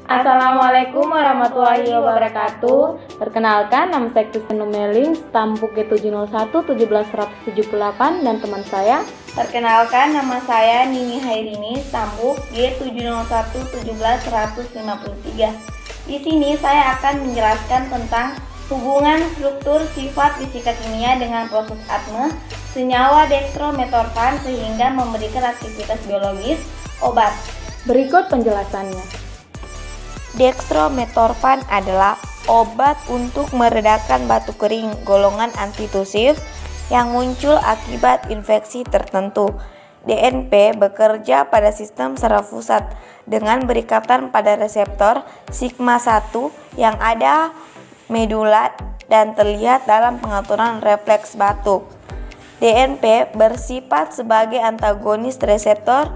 Assalamualaikum warahmatullahi wabarakatuh. Perkenalkan, nama saya Kristen Numeling, Stambuk G701 17178 dan teman saya. Perkenalkan, nama saya Nini Hairini, Stambuk G701 17153. Di sini saya akan menjelaskan tentang hubungan struktur sifat fisika kimia dengan proses ATME senyawa dextrometorfan sehingga memberikan aktivitas biologis obat. Berikut penjelasannya. Dextrometorfan adalah obat untuk meredakan batuk kering golongan antitusif yang muncul akibat infeksi tertentu. DNP bekerja pada sistem saraf pusat dengan berikatan pada reseptor sigma 1 yang ada medula dan terlihat dalam pengaturan refleks batuk. DNP bersifat sebagai antagonis reseptor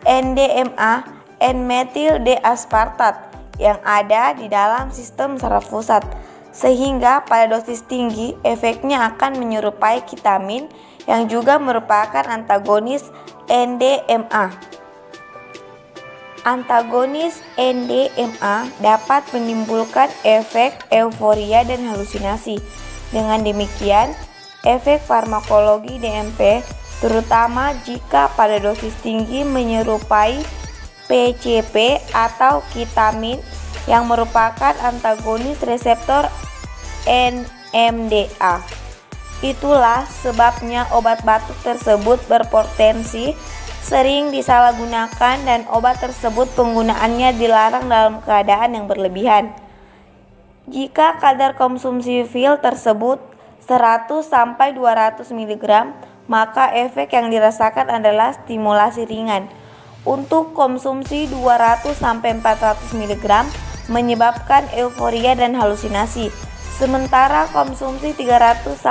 NDMA N-metil D-aspartat yang ada di dalam sistem saraf pusat, sehingga pada dosis tinggi efeknya akan menyerupai ketamin yang juga merupakan antagonis NDMA. Antagonis NDMA dapat menimbulkan efek euforia dan halusinasi. Dengan demikian, efek farmakologi DNP terutama jika pada dosis tinggi menyerupai PCP atau ketamin yang merupakan antagonis reseptor NMDA. Itulah sebabnya obat batuk tersebut berpotensi sering disalahgunakan dan obat tersebut penggunaannya dilarang dalam keadaan yang berlebihan. Jika kadar konsumsi pil tersebut 100-200 mg, maka efek yang dirasakan adalah stimulasi ringan. Untuk konsumsi 200-400 mg menyebabkan euforia dan halusinasi. Sementara konsumsi 300-600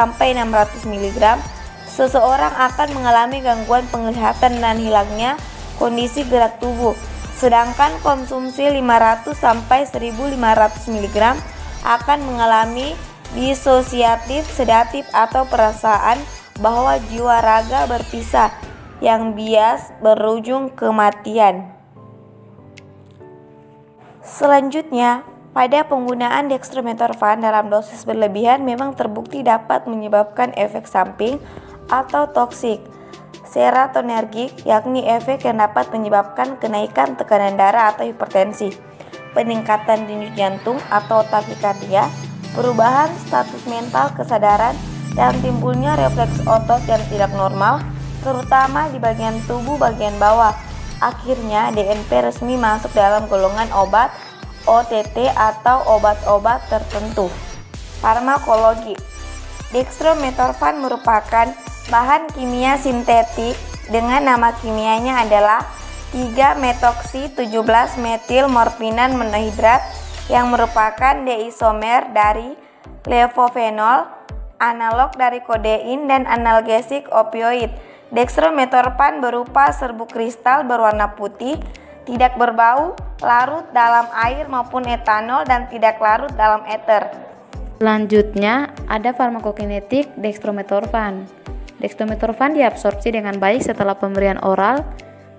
mg, seseorang akan mengalami gangguan penglihatan dan hilangnya kondisi gerak tubuh. Sedangkan konsumsi 500-1500 mg akan mengalami disosiatif sedatif atau perasaan bahwa jiwa raga berpisah yang bias berujung kematian. Selanjutnya, pada penggunaan dextrometorfan dalam dosis berlebihan memang terbukti dapat menyebabkan efek samping atau toksik serotonergik, yakni efek yang dapat menyebabkan kenaikan tekanan darah atau hipertensi, peningkatan denyut jantung atau takikardia, perubahan status mental kesadaran, dan timbulnya refleks otot yang tidak normal, terutama di bagian tubuh bagian bawah. Akhirnya DNP resmi masuk dalam golongan obat OTT atau obat-obat tertentu. Farmakologi. Dextrometorfan merupakan bahan kimia sintetik dengan nama kimianya adalah 3-metoksi-17-metil-morfinan monohidrat yang merupakan diisomer dari levofenol, analog dari kodein dan analgesik opioid. Dextrometorfan berupa serbuk kristal berwarna putih, tidak berbau, larut dalam air maupun etanol dan tidak larut dalam ether. Selanjutnya ada farmakokinetik dextrometorfan. Dextrometorfan diabsorpsi dengan baik setelah pemberian oral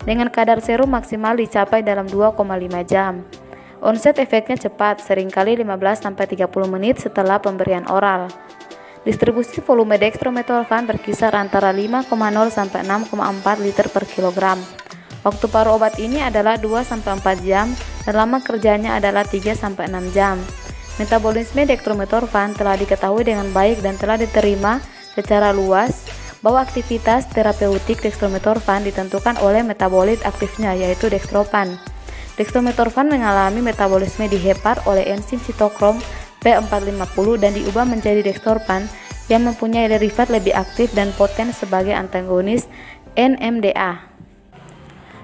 dengan kadar serum maksimal dicapai dalam 2,5 jam. Onset efeknya cepat, seringkali 15-30 menit setelah pemberian oral. Distribusi volume dextrometorfan berkisar antara 5,0 sampai 6,4 liter per kilogram. Waktu paru obat ini adalah 2-4 jam dan lama kerjanya adalah 3-6 jam. Metabolisme dextrometorfan telah diketahui dengan baik dan telah diterima secara luas bahwa aktivitas terapeutik dextrometorfan ditentukan oleh metabolit aktifnya yaitu dextropan. Dextrometorfan mengalami metabolisme di hepar oleh enzim sitokrom P450 dan diubah menjadi dextropan yang mempunyai derivat lebih aktif dan poten sebagai antagonis NMDA.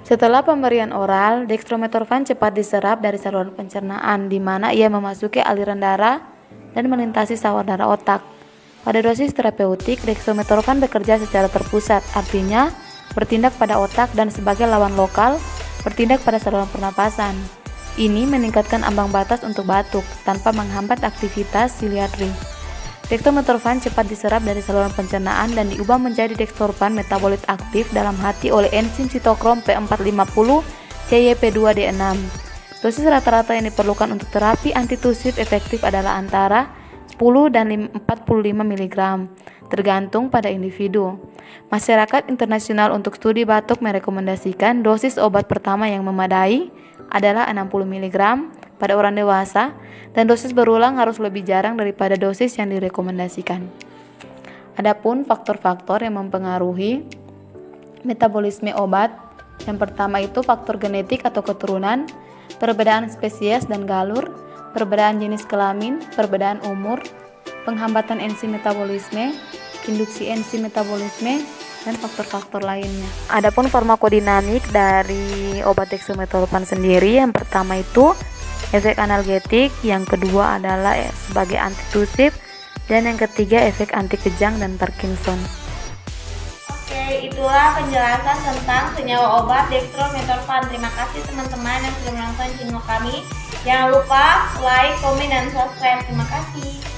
Setelah pemberian oral, dextrometorfan cepat diserap dari saluran pencernaan di mana ia memasuki aliran darah dan melintasi sawah-darah otak. Pada dosis terapeutik, dextrometorfan bekerja secara terpusat, artinya bertindak pada otak dan sebagai lawan lokal bertindak pada saluran pernapasan. Ini meningkatkan ambang batas untuk batuk tanpa menghambat aktivitas ciliary. Dextrometorfan cepat diserap dari saluran pencernaan dan diubah menjadi dextropan metabolit aktif dalam hati oleh enzim sitokrom P450 CYP2D6. Dosis rata-rata yang diperlukan untuk terapi antitusif efektif adalah antara 10 dan 45 mg, tergantung pada individu. Masyarakat Internasional untuk Studi Batuk merekomendasikan dosis obat pertama yang memadai adalah 60 mg pada orang dewasa, dan dosis berulang harus lebih jarang daripada dosis yang direkomendasikan. Adapun faktor-faktor yang mempengaruhi metabolisme obat, yang pertama itu faktor genetik atau keturunan, perbedaan spesies dan galur, perbedaan jenis kelamin, perbedaan umur, penghambatan enzim metabolisme, induksi enzim metabolisme, dan faktor-faktor lainnya. Adapun farmakodinamik dari obat dextromethorphan sendiri, yang pertama itu efek analgetik, yang kedua adalah sebagai antitusif, dan yang ketiga efek anti kejang dan Parkinson. Oke, itulah penjelasan tentang senyawa obat dextromethorphan. Terima kasih teman-teman yang sudah menonton channel kami. Jangan lupa like, komen, dan subscribe. Terima kasih.